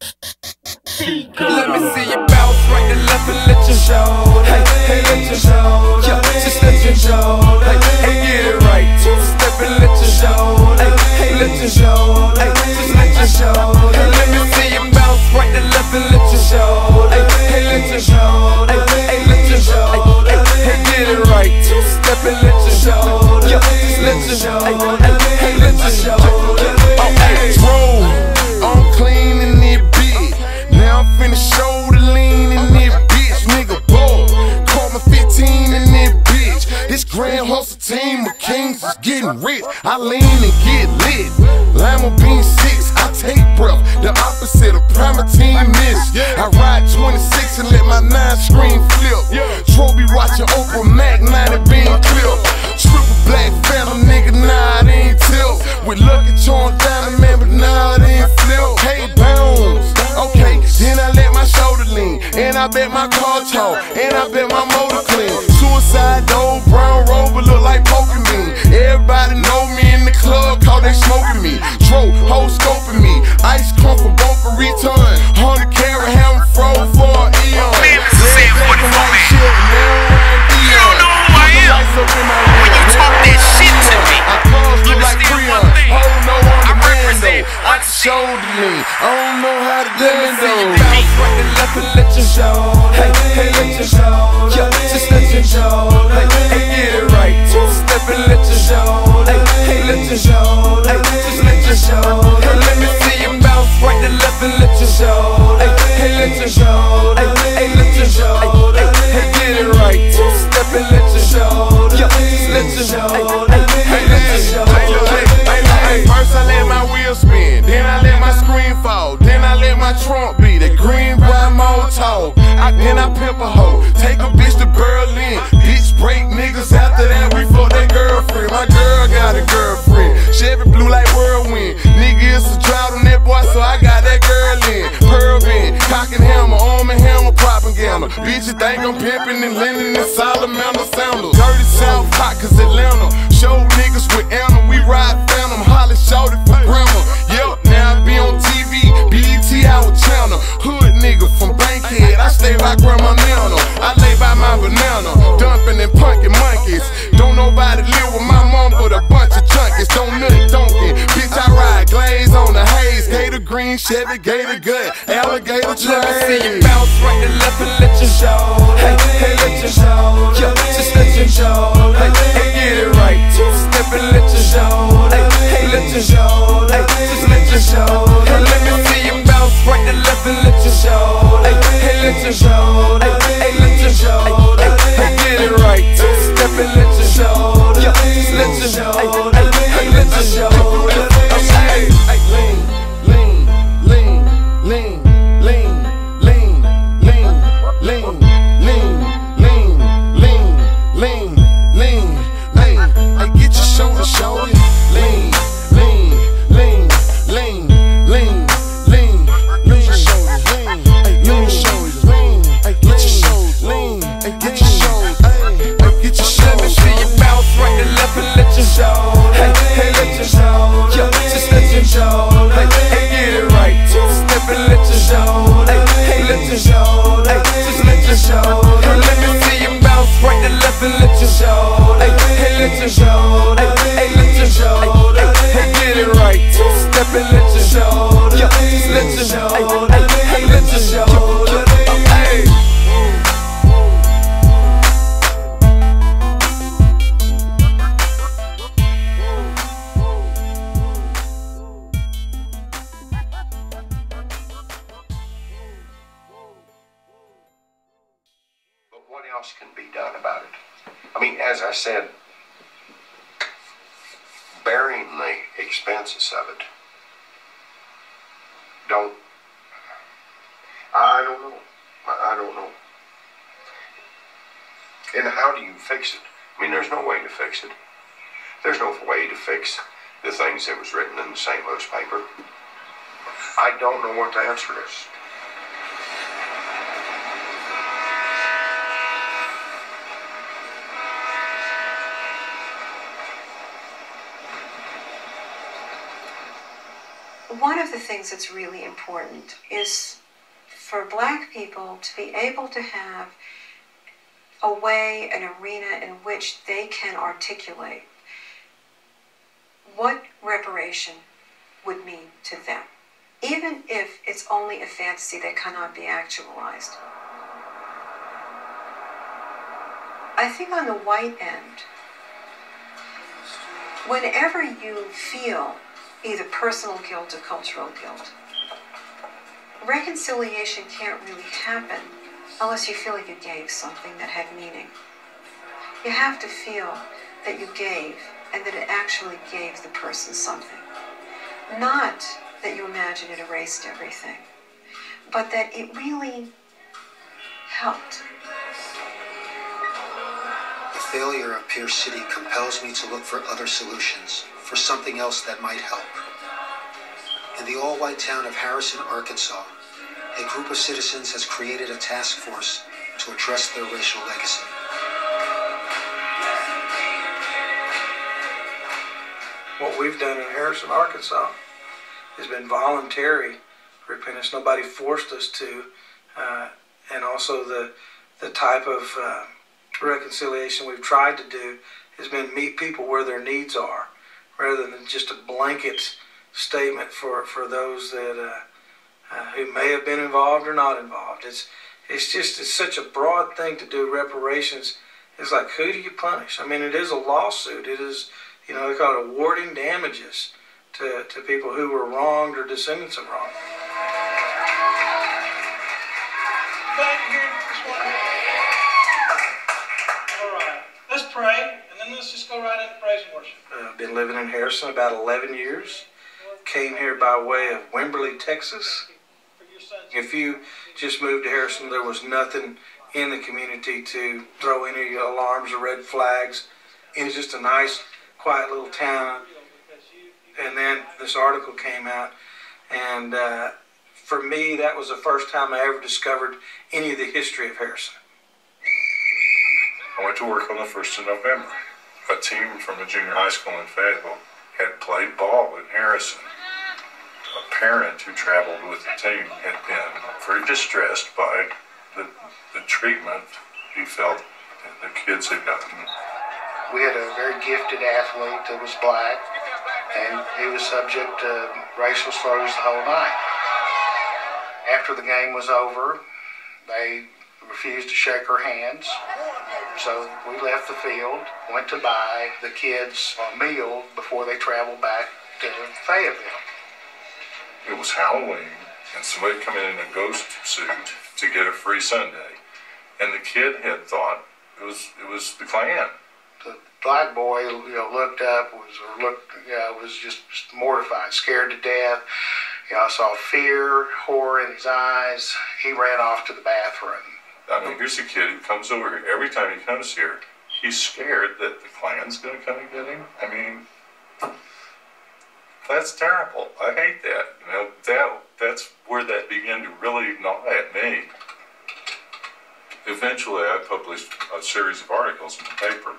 Let me see you bounce right to left and let your show. Hey, hey, let your show. Yeah, just let your show. Hey, hey, get it right. Two-step and let your show. Hey, hey, let your show. Hey, just let your show. Hey, let me see you bounce right to left and let your show. Hey, hey, let your show. Hey, hey, let your show. Hey, hey, get it right. Two-step and let your show. Yeah, just let your show. Hey, hey, let your show. Oh, hey, roll. I'm clean in it, bitch. Now I'm finna show the lean in this bitch, nigga, boy. Call me 15 in this bitch. This grand hustle team of kings is getting rich. I lean and get lit. Lima bean 6, I take breath. The opposite of Primatine miss. I ride 26 and let my 9 screen flip. Trophy watching Oprah Mac 90 bean clip. Triple black phantom, nigga, nah, it ain't tilt. With Lucky Charm diamond, man, but nah, it ain't flip. Hey, bounce. Okay, then I let my shoulder lean, and I bet my car talk, and I bet my motor clean. Suicide door, brown rover look like Pokemon. Everybody know me in the club, cause they smoking me. Dro, whole scoping me. Ice come for both a return. 100 carat hammer froze for an eon. MrSan44Man. You don't know who I am. When you talk that shit to me, understand one thing. I represent one shoulder lean. I don't know how to do it though. Bounce right and left and let your show. Hey, hey, let your show. Yeah, just let your show. Hey, hey, get it right. Two-step and let your show. Hey, hey, let your show. Hey, just let your show. Hey, let me see you bounce right and left and let your show. Hey, hey, let your show. Hey, hey, let your show. Hey, hey, get it right. Two-step and let your show. Yeah, just let your show. Hey, hey, let your show. First I let my wheel spin, then I let my screen fall, then I let my trunk be that green brown motor. Then I pimp a hoe, take a bitch to Berlin. Bitch break niggas after that, we fuck that girlfriend. My girl got a girlfriend, Chevy blue like whirlwind. Nigga, it's a drought on that boy, so I got that girl in. Pearl bend, cock and hammer, arm and hammer, propaganda. Bitch, you think I'm pimping and lending and salamander sandals. Dirty South Hot, cause Atlanta. Show niggas with Anna, we ride phantom. Holly shorty for grandma. Yep, now I be on TV, BET our channel. Hood nigga from Bankhead, I stay by Grandma Nana. I lay by my banana, dumping and punkin' monkeys. Don't nobody live with my mom but a bunch of junkies. Don't nut donkey, bitch I ride glaze on the haze. Gator green, Chevy, gator gut, alligator train. Let me see you bounce right to left and let your show. Hey, hey, let your show. Yeah, just let your show. Hey, hey, get it right. Two-step and let your show. Hey, hey, let your show. Hey, just let your show. Hey, let me see you bounce right to left and let your show. Hey, hey, let your show. Hey, hey, let your show. Hey, hey, get it right. Two-step and let your show. Yeah, just let your show. Hey, hey, let your show. Hey, hey, lean, lean, lean, lean, lean, lean, lean, lean, lean, lean, lean, lean, lean. Hey, get your shoulder, shoulder. Lean, lean, lean, lean, lean, lean, lean your shoulders, lean, hey, lean your shoulders, lean, hey, get your shoulders, lean, hey, get your shoulders, hey, get your shoulders. Let me see you bounce right and left and let your show. Hey, hey, let your show. Yeah, just let your show. Hey, hey, get it right. Two-step and let your show. Hey, hey, let your show. Hey, just let your show. Hey, let me see you bounce right and left and let your show. Hey, hey, let your show. Hey, hey, let your show. Hey, hey, get it right. Two-step and let your show. Yeah, just let your show. Hey, hey, let your show. Hey. What else can be done about it? I mean, as I said, bearing the expenses of it, I don't know. I don't know. And how do you fix it? I mean, there's no way to fix it. There's no way to fix the things that was written in the St. Louis paper. I don't know what the answer is. one of the things that's really important is for Black people to be able to have a way, an arena in which they can articulate what reparation would mean to them, even if it's only a fantasy that cannot be actualized. I think on the white end, whenever you feel either personal guilt or cultural guilt, reconciliation can't really happen unless you feel like you gave something that had meaning. You have to feel that you gave and that it actually gave the person something. Not that you imagine it erased everything, but that it really helped. The failure of Pierce City compels me to look for other solutions, for something else that might help. In the all-white town of Harrison, Arkansas, a group of citizens has created a task force to address their racial legacy. What we've done in Harrison, Arkansas has been voluntary repentance. Nobody forced us to, and also the type of reconciliation we've tried to do has been meet people where their needs are, rather than just a blanket statement for those that who may have been involved or not involved. It's such a broad thing to do. Reparations is like, who do you punish? I mean, it is a lawsuit. It is, they call it awarding damages to people who were wronged or descendants of wrong. All right, let's pray, and then let's just go right into praise and worship. I've been living in Harrison about 11 years. Came here by way of Wimberley, Texas. If you just moved to Harrison, there was nothing in the community to throw any alarms or red flags. It was just a nice, quiet little town. And then this article came out, and for me, that was the first time I ever discovered any of the history of Harrison. I went to work on the 1st of November. A team from a junior high school in Fayetteville had played ball in Harrison. A parent who traveled with the team had been very distressed by the treatment he felt the kids had gotten. We had a very gifted athlete that was Black, and he was subject to racial slurs the whole night. After the game was over, they refused to shake our hands, so we left the field, went to buy the kids a meal before they traveled back to Fayetteville. It was Halloween, and somebody come in a ghost suit to get a free sundae, and the kid had thought it was the Klan. The Black boy, looked up, was just mortified, scared to death. I saw fear, horror in his eyes. He ran off to the bathroom. I mean, here's a kid who comes over here. Every time he comes here, he's scared that the Klan's going to come and get him. I mean, that's terrible. I hate that. That's where that began to really gnaw at me. Eventually, I published a series of articles in the paper.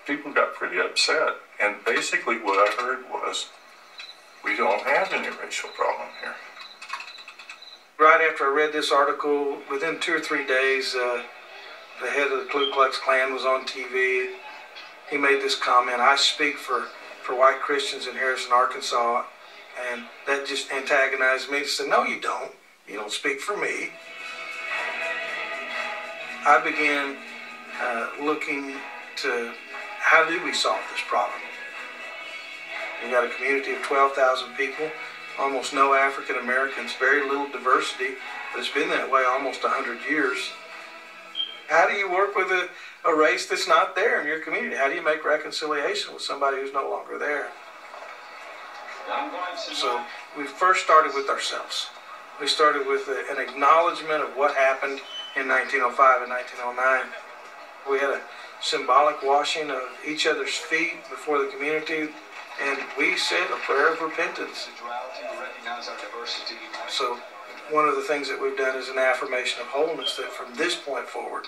People got pretty upset. And basically what I heard was, we don't have any racial problem here. Right after I read this article, within 2 or 3 days, the head of the Ku Klux Klan was on TV. He made this comment, "I speak for white Christians in Harrison, Arkansas," and that just antagonized me. He said, "No, you don't. You don't speak for me." I began looking to how do we solve this problem. We've got a community of 12,000 people, almost no African Americans, very little diversity, but it's been that way almost 100 years. How do you work with a race that's not there in your community? How do you make reconciliation with somebody who's no longer there? So we first started with ourselves. We started with an acknowledgement of what happened in 1905 and 1909. We had a symbolic washing of each other's feet before the community, and we said a prayer of repentance. So one of the things that we've done is an affirmation of wholeness, that from this point forward,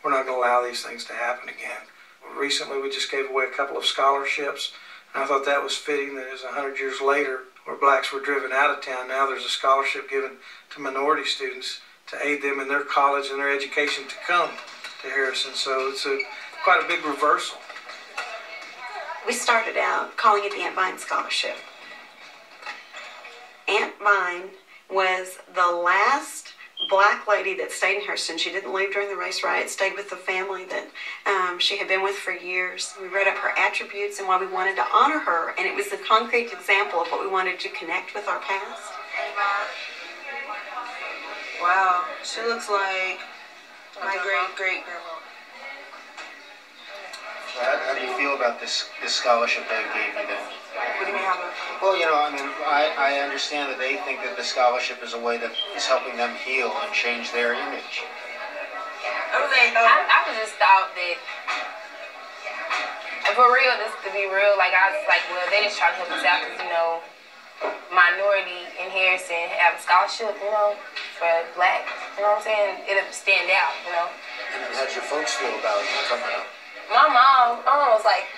we're not going to allow these things to happen again. Recently, we just gave away a couple of scholarships, and I thought that was fitting that as 100 years later, where blacks were driven out of town. Now there's a scholarship given to minority students to aid them in their college and their education to come to Harrison. So it's quite a big reversal. We started out calling it the Aunt Vine Scholarship. Aunt Vine was the last black lady that stayed in Harrison. She didn't leave during the race riot, stayed with the family that she had been with for years. We read up her attributes and why we wanted to honor her, and it was a concrete example of what we wanted to connect with our past. Wow, she looks like my great-great-grandma. How do you feel about this scholarship they gave you then? What do you mean, how much? Well, you know, I mean, I understand that they think that the scholarship is a way that is helping them heal and change their image. I just thought that, for real, this to be real, like, I was like, well, they just trying to help us out because, you know, minority in Harrison have a scholarship, you know, for black, you know what I'm saying? It'll stand out, you know. And how'd your folks feel about it coming up? My mom was like,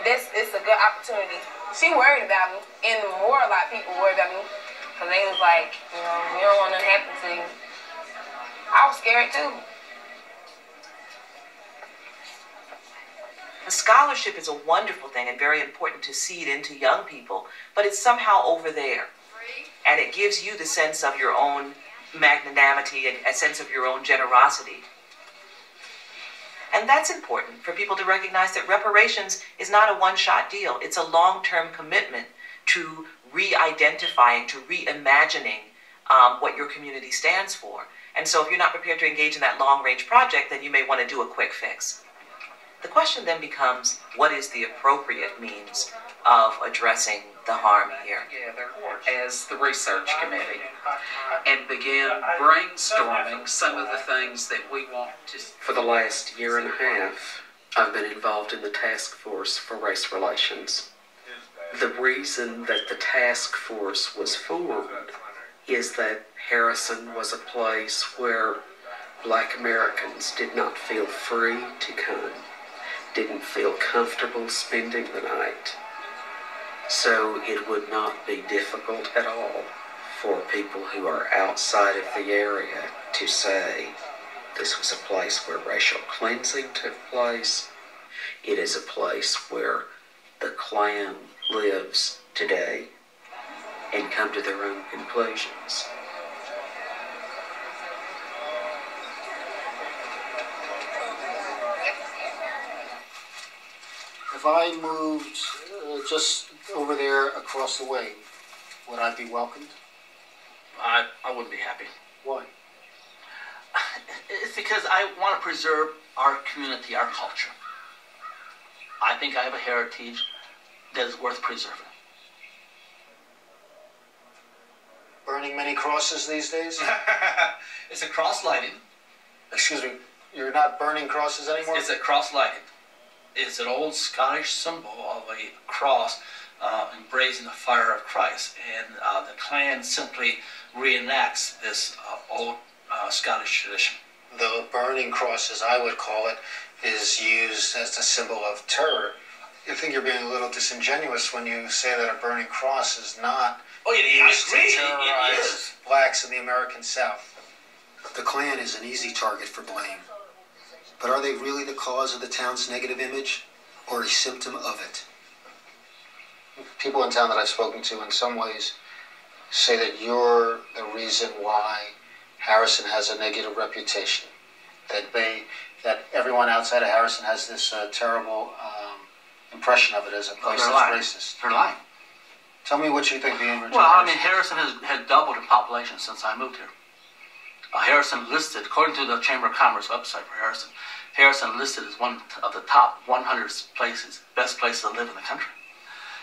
it's a good opportunity. She worried about me, and a lot of people worried about me, because they was like, you know, we don't want nothing to happen to you. I was scared too. A scholarship is a wonderful thing and very important to seed into young people, but it's somehow over there. And it gives you the sense of your own magnanimity and a sense of your own generosity. And that's important for people to recognize that reparations is not a one-shot deal. It's a long-term commitment to re-identifying, to reimagining what your community stands for. And so if you're not prepared to engage in that long-range project, then you may want to do a quick fix. The question then becomes, what is the appropriate means of addressing the harm here? Together as the research committee and began brainstorming some of the things that we want to. For the last year and a half, I've been involved in the task force for race relations. The reason that the task force was formed is that Harrison was a place where Black Americans did not feel free to come, didn't feel comfortable spending the night. So it would not be difficult at all for people who are outside of the area to say this was a place where racial cleansing took place. It is a place where the Klan lives today and come to their own conclusions. If I moved just over there across the way, would I be welcomed? I wouldn't be happy. Why? It's because I want to preserve our community, our culture. I think I have a heritage that is worth preserving. Burning many crosses these days? It's a cross lighting. Excuse me, you're not burning crosses anymore? It's a cross lighting. It's an old Scottish symbol of a cross embracing the fire of Christ. And the Klan simply reenacts this old Scottish tradition. The burning cross, as I would call it, is used as a symbol of terror. I think you're being a little disingenuous when you say that a burning cross is not used to terrorize blacks in the American South. The Klan is an easy target for blame. But are they really the cause of the town's negative image, or a symptom of it? People in town that I've spoken to in some ways say that you're the reason why Harrison has a negative reputation. That everyone outside of Harrison has this terrible impression of it as a place that's racist. They're lying. Tell me what you think the image Well, I mean, Harrison has doubled in population since I moved here. Harrison listed, according to the Chamber of Commerce website for Harrison listed as one of the top 100 places, best places to live in the country.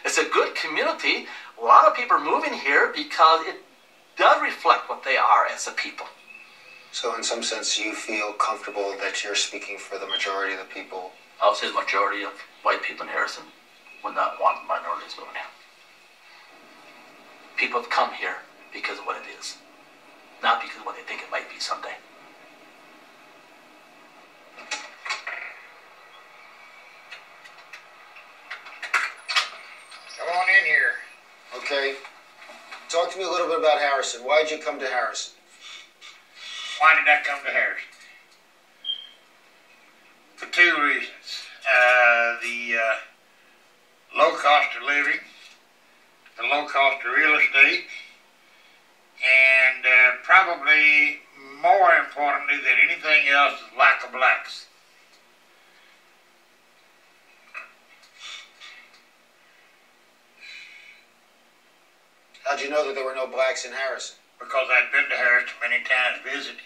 It's a good community. A lot of people are moving here because it does reflect what they are as a people. So in some sense, you feel comfortable that you're speaking for the majority of the people? I would say the majority of white people in Harrison would not want minorities moving here. People have come here because of what it is, not because of what they think it might be someday. Come on in here. Okay. Talk to me a little bit about Harrison. Why did you come to Harrison? Why did I come to Harrison? For two reasons. The low cost of living, the low cost of real estate, and probably more importantly than anything else is lack of blacks. How'd you know that there were no blacks in Harrison? Because I'd been to Harrison many times visiting.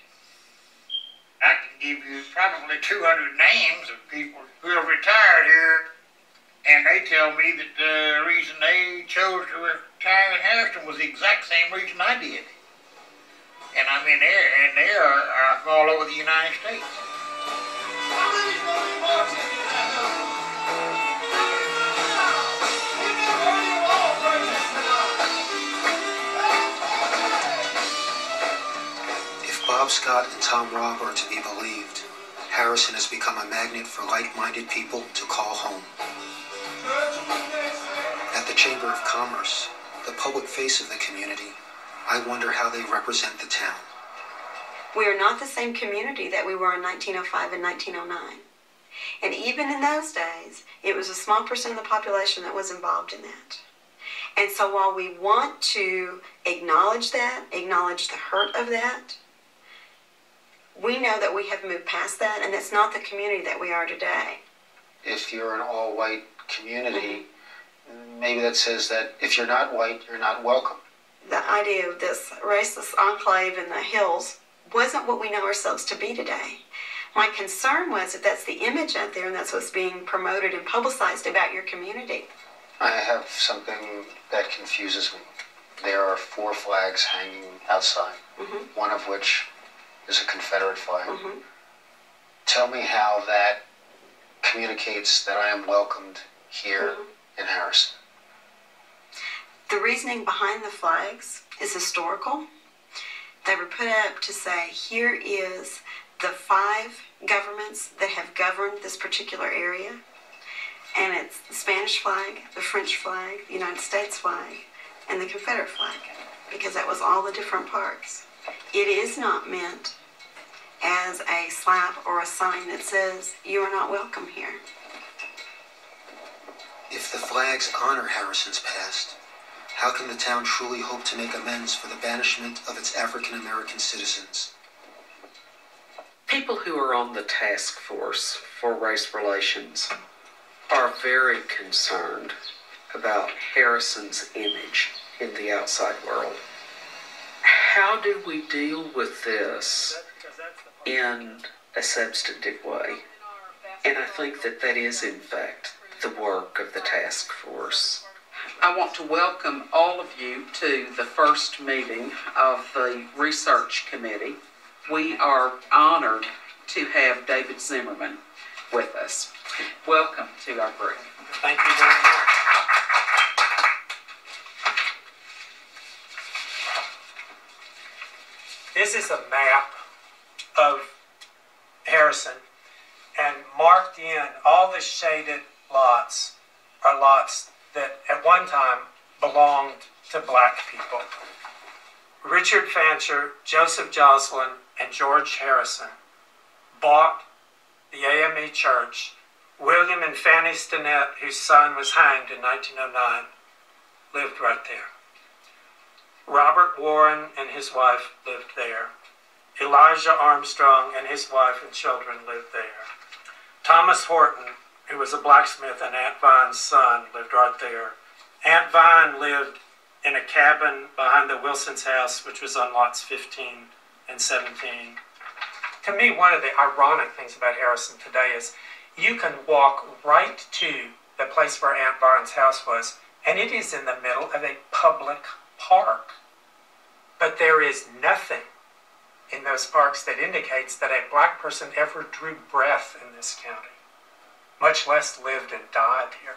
I can give you probably 200 names of people who have retired here, and they tell me that the reason they chose to retire in Harrison was the exact same reason I did. And I mean, they are from all over the United States. Bob Scott and Tom Robb are to be believed. Harrison has become a magnet for like-minded people to call home. At the Chamber of Commerce, the public face of the community, I wonder how they represent the town. We are not the same community that we were in 1905 and 1909. And even in those days, it was a small percent of the population that was involved in that. And so while we want to acknowledge that, acknowledge the hurt of that, we know that we have moved past that, and it's not the community that we are today. If you're an all-white community, maybe that says that if you're not white, you're not welcome. The idea of this racist enclave in the hills wasn't what we know ourselves to be today. My concern was if that's the image out there and that's what's being promoted and publicized about your community. I have something that confuses me. There are 4 flags hanging outside, one of which is a Confederate flag. Tell me how that communicates that I am welcomed here in Harrison. The reasoning behind the flags is historical. They were put up to say, here is the 5 governments that have governed this particular area. And it's the Spanish flag, the French flag, the United States flag, and the Confederate flag, because that was all the different parts. It is not meant as a slap or a sign that says, you are not welcome here. If the flags honor Harrison's past, how can the town truly hope to make amends for the banishment of its African-American citizens? People who are on the task force for race relations are very concerned about Harrison's image in the outside world. How do we deal with this in a substantive way? And I think that that is, in fact, the work of the task force. I want to welcome all of you to the first meeting of the research committee. We are honored to have David Zimmerman with us. Welcome to our group. Thank you very much. This is a map of Harrison, and marked in all the shaded lots are lots that at one time belonged to black people. Richard Fancher, Joseph Joslin, and George Harrison bought the AME Church. William and Fanny Stinnett, whose son was hanged in 1909, lived right there. Robert Warren and his wife lived there. Elijah Armstrong and his wife and children lived there. Thomas Horton, who was a blacksmith and Aunt Vine's son, lived right there. Aunt Vine lived in a cabin behind the Wilson's house, which was on lots 15 and 17. To me, one of the ironic things about Harrison today is you can walk right to the place where Aunt Vine's house was, and it is in the middle of a public park. But there is nothing in those parks that indicates that a black person ever drew breath in this county, much less lived and died here.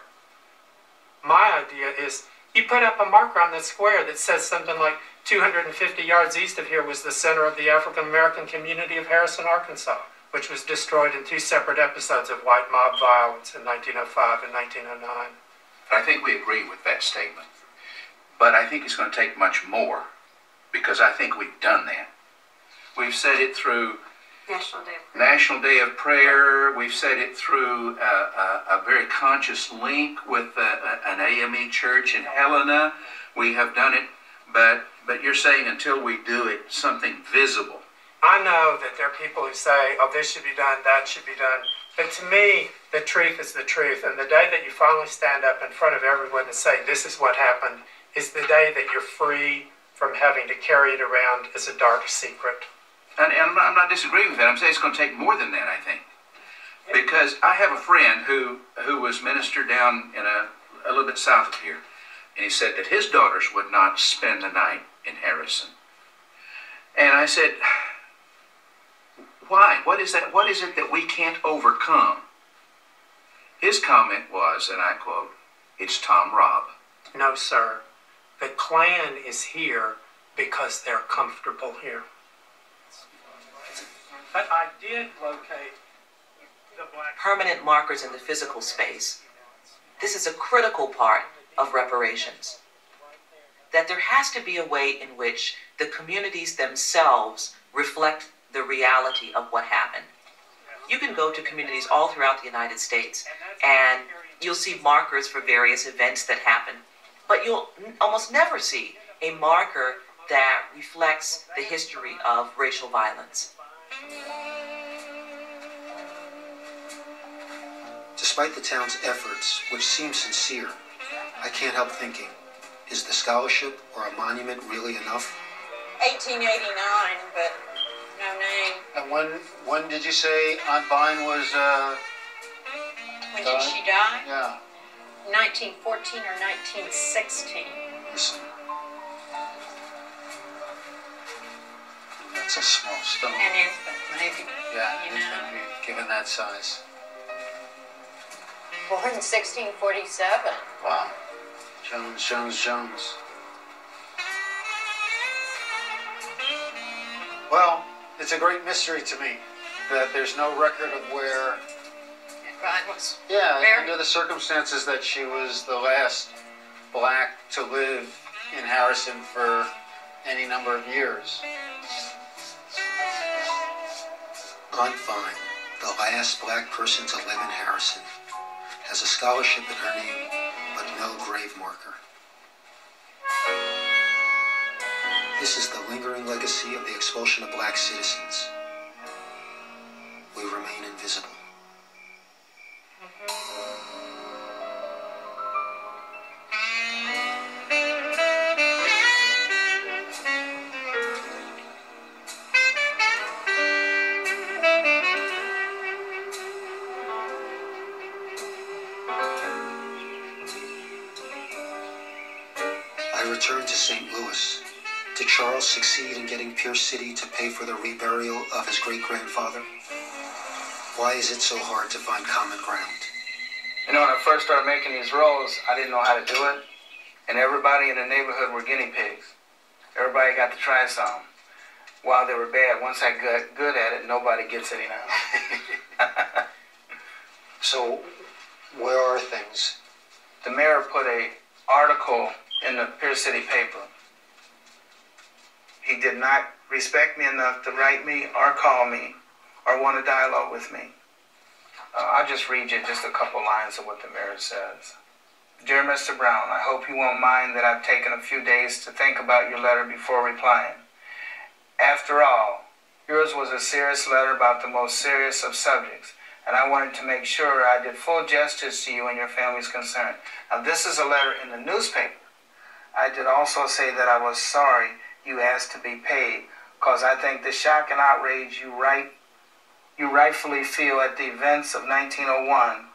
My idea is you put up a marker on the square that says something like 250 yards east of here was the center of the African-American community of Harrison, Arkansas, which was destroyed in 2 separate episodes of white mob violence in 1905 and 1909. I think we agree with that statement. But I think it's going to take much more, because I think we've done that. We've said it through National Day of Prayer. We've said it through a very conscious link with an AME church in Helena. We have done it, but you're saying until we do it, something visible. I know that there are people who say, oh, this should be done, that should be done. But to me, the truth is the truth. And the day that you finally stand up in front of everyone and say, this is what happened, is the day that you're free from having to carry it around as a dark secret. And I'm not disagreeing with that. I'm saying it's going to take more than that, I think. Because I have a friend who was minister down in a little bit south of here. And he said that his daughters would not spend the night in Harrison. And I said, why? What is that? What is it that we can't overcome? His comment was, and I quote, it's Tom Robb. No, sir. The Klan is here because they're comfortable here. But I did locate the black... Permanent markers in the physical space. This is a critical part of reparations. That there has to be a way in which the communities themselves reflect the reality of what happened. You can go to communities all throughout the United States and you'll see markers for various events that happen, but you'll almost never see a marker that reflects the history of racial violence. Despite the town's efforts, which seem sincere, I can't help thinking, is the scholarship or a monument really enough? 1889, but no name. And when did you say Aunt Vine was, When did she die? Yeah. 1914 or 1916. Listen. That's a small stone. An infant, maybe. Yeah, infant, given that size. Born in 1647. Wow. Jones. Well, it's a great mystery to me that there's no record of where... Vine was under the circumstances that she was the last black to live in Harrison for any number of years. Aunt Vine, the last black person to live in Harrison, has a scholarship in her name, but no grave marker. This is the lingering legacy of the expulsion of black citizens. We remain invisible. I returned to St. Louis. Did Charles succeed in getting Pierce City to pay for the reburial of his great-grandfather? Why is it so hard to find common ground? You know, when I first started making these rolls, I didn't know how to do it. And everybody in the neighborhood were guinea pigs. Everybody got to try some. While they were bad, once I got good at it, nobody gets any now. So, where are things? The mayor put an article in the Pierce City paper. He did not respect me enough to write me or call me or want a dialogue with me. I'll just read you just a couple lines of what the mayor says. Dear Mr. Brown, I hope you won't mind that I've taken a few days to think about your letter before replying. After all, yours was a serious letter about the most serious of subjects, and I wanted to make sure I did full justice to you and your family's concern. Now, this is a letter in the newspaper. I did also say that I was sorry you asked to be paid, because I think the shock and outrage you rightfully feel at the events of 1901,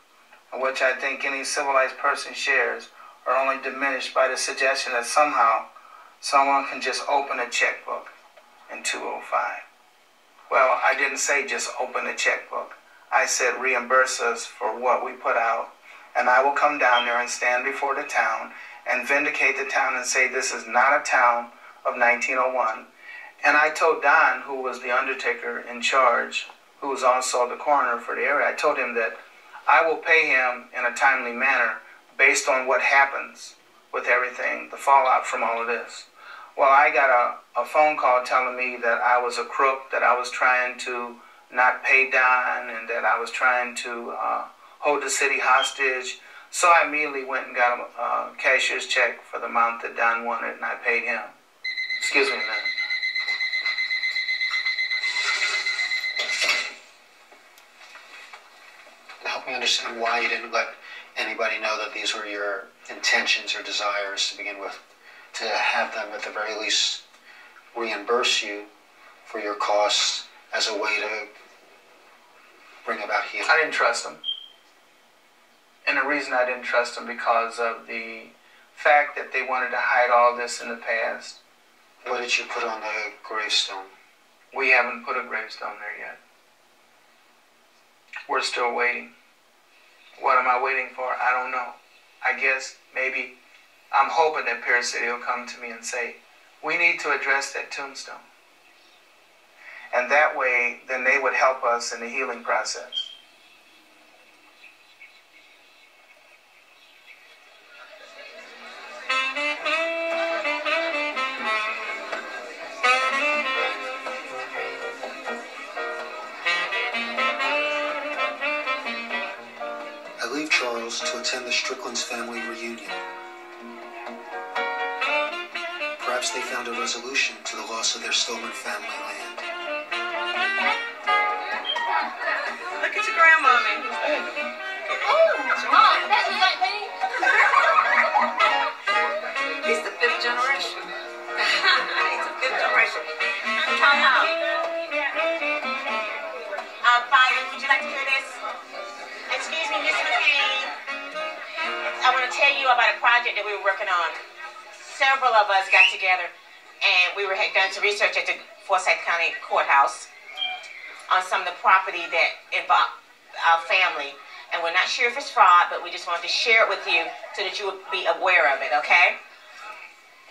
which I think any civilized person shares, are only diminished by the suggestion that somehow someone can just open a checkbook in 205. Well, I didn't say just open a checkbook. I said reimburse us for what we put out, and I will come down there and stand before the town and vindicate the town and say this is not a town of 1901. And I told Don, who was the undertaker in charge, who was also the coroner for the area, I told him that I will pay him in a timely manner based on what happens with everything, the fallout from all of this? Well, I got a phone call telling me that I was a crook, that I was trying to not pay Don, and that I was trying to hold the city hostage. So I immediately went and got a cashier's check for the amount that Don wanted, and I paid him. Excuse me a minute. Help me understand why you didn't let anybody know that these were your intentions or desires to begin with, to have them at the very least reimburse you for your costs as a way to bring about healing. I didn't trust them. And the reason I didn't trust them because of the fact that they wanted to hide all this in the past. What did you put on the gravestone? We haven't put a gravestone there yet. We're still waiting. What am I waiting for? I don't know. I guess maybe I'm hoping that Paris City will come to me and say, we need to address that tombstone. And that way, then they would help us in the healing process. I leave Charles to attend the Strickland's family reunion. Perhaps they found a resolution to the loss of their stolen family land. Look at your grandmommy. Oh, Mom, that was like me. He's the 5th generation. He's the 5th generation. Father, would you like to hear this? Excuse me, Miss McCain. I want to tell you about a project that we were working on. Several of us got together and we had done some research at the Forsyth County Courthouse on some of the property that involved our family. And we're not sure if it's fraud, but we just wanted to share it with you so that you would be aware of it, okay?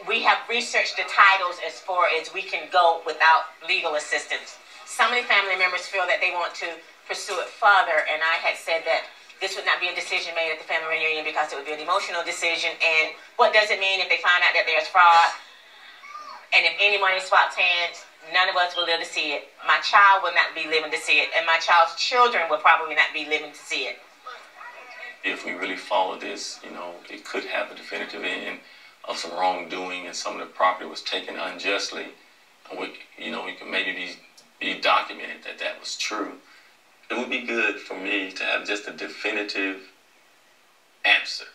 We have researched the titles as far as we can go without legal assistance. Some of the family members feel that they want to pursue it further, and I had said that this would not be a decision made at the family reunion because it would be an emotional decision. And what does it mean if they find out that there's fraud? And if any money swaps hands, none of us will live to see it. My child will not be living to see it, and my child's children will probably not be living to see it. If we really follow this, you know, it could have a definitive end of some wrongdoing, and some of the property was taken unjustly. And we could maybe be documented that that was true. It would be good for me to have just a definitive answer.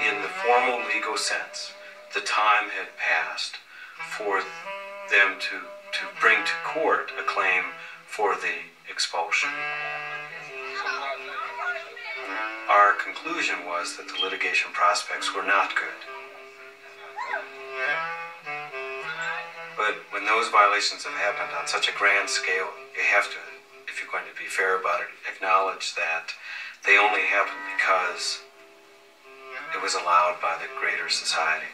In the formal legal sense, the time had passed for them to bring to court a claim for the expulsion. Our conclusion was that the litigation prospects were not good. But when those violations have happened on such a grand scale, you have to, if you're going to be fair about it, acknowledge that they only happened because it was allowed by the greater society.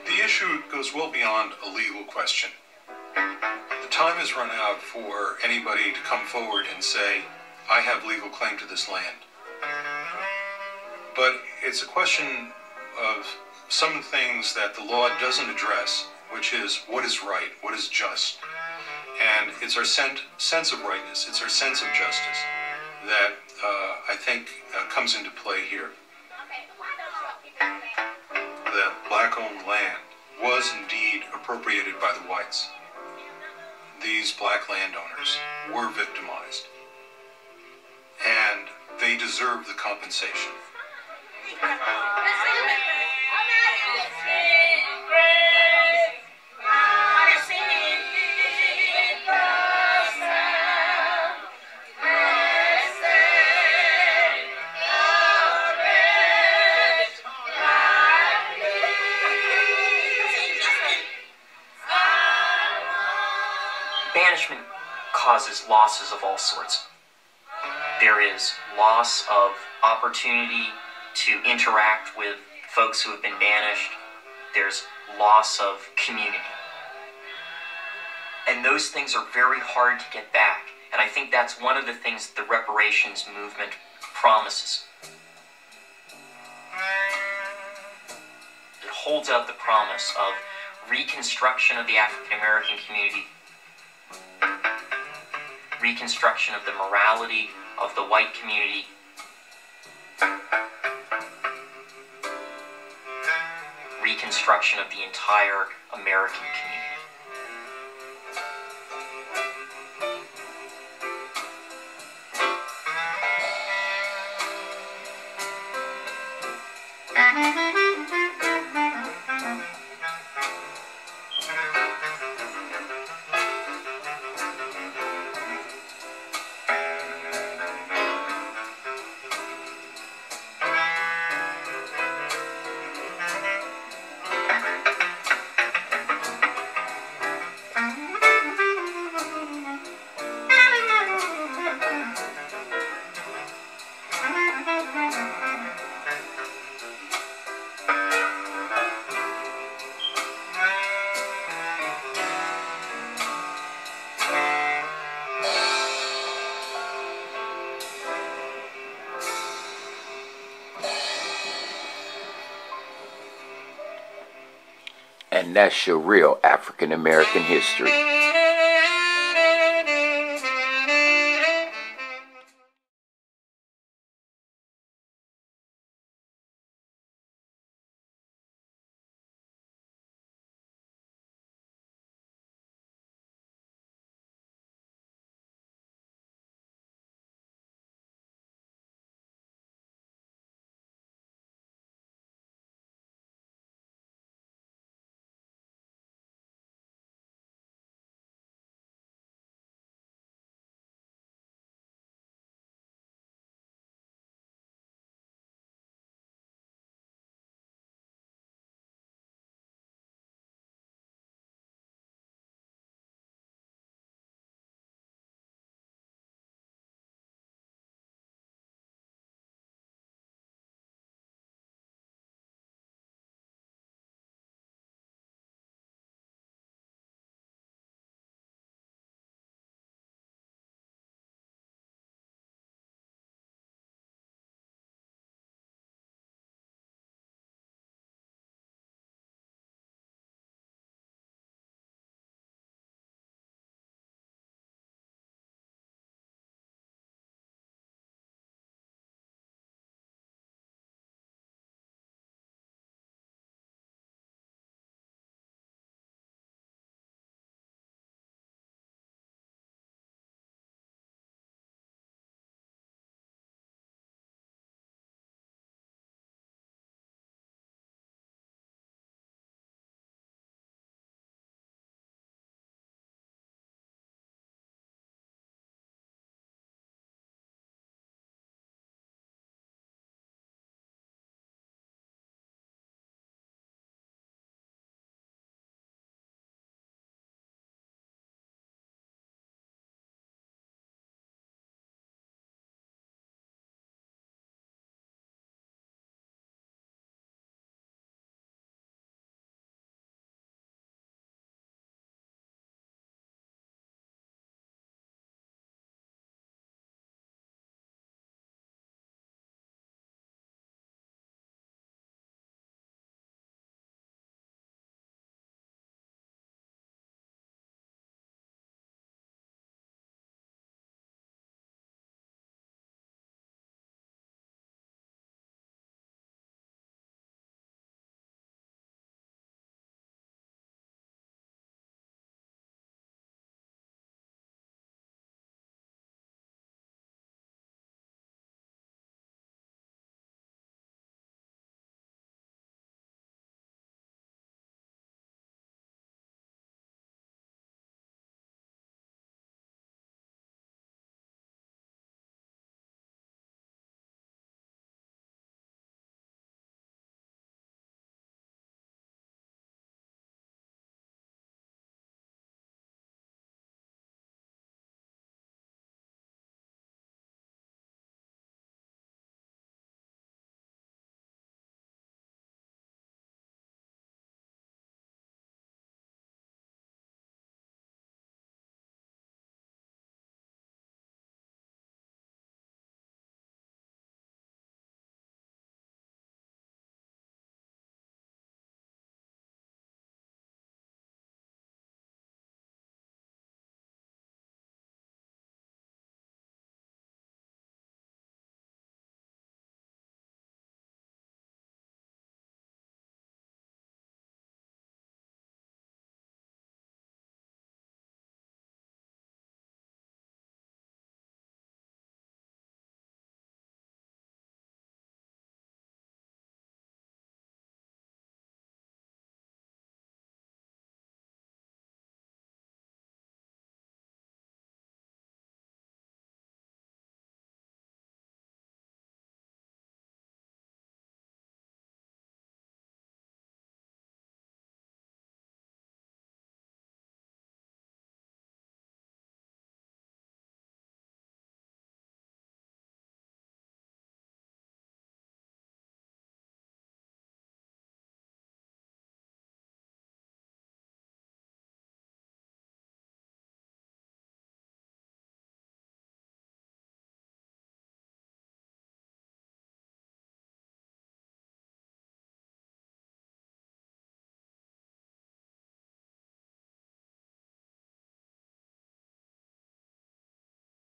The issue goes well beyond a legal question. The time has run out for anybody to come forward and say, I have legal claim to this land. But it's a question of some things that the law doesn't address, which is what is right, what is just. And it's our sense of rightness, it's our sense of justice that I think comes into play here. The black-owned land was indeed appropriated by the whites. These black landowners were victimized, and they deserve the compensation. causes losses of all sorts. There is loss of opportunity to interact with folks who have been banished. There's loss of community. And those things are very hard to get back. And I think that's one of the things that the reparations movement promises. It holds out the promise of reconstruction of the African American community, reconstruction of the morality of the white community, reconstruction of the entire American community. And that's your real African American history.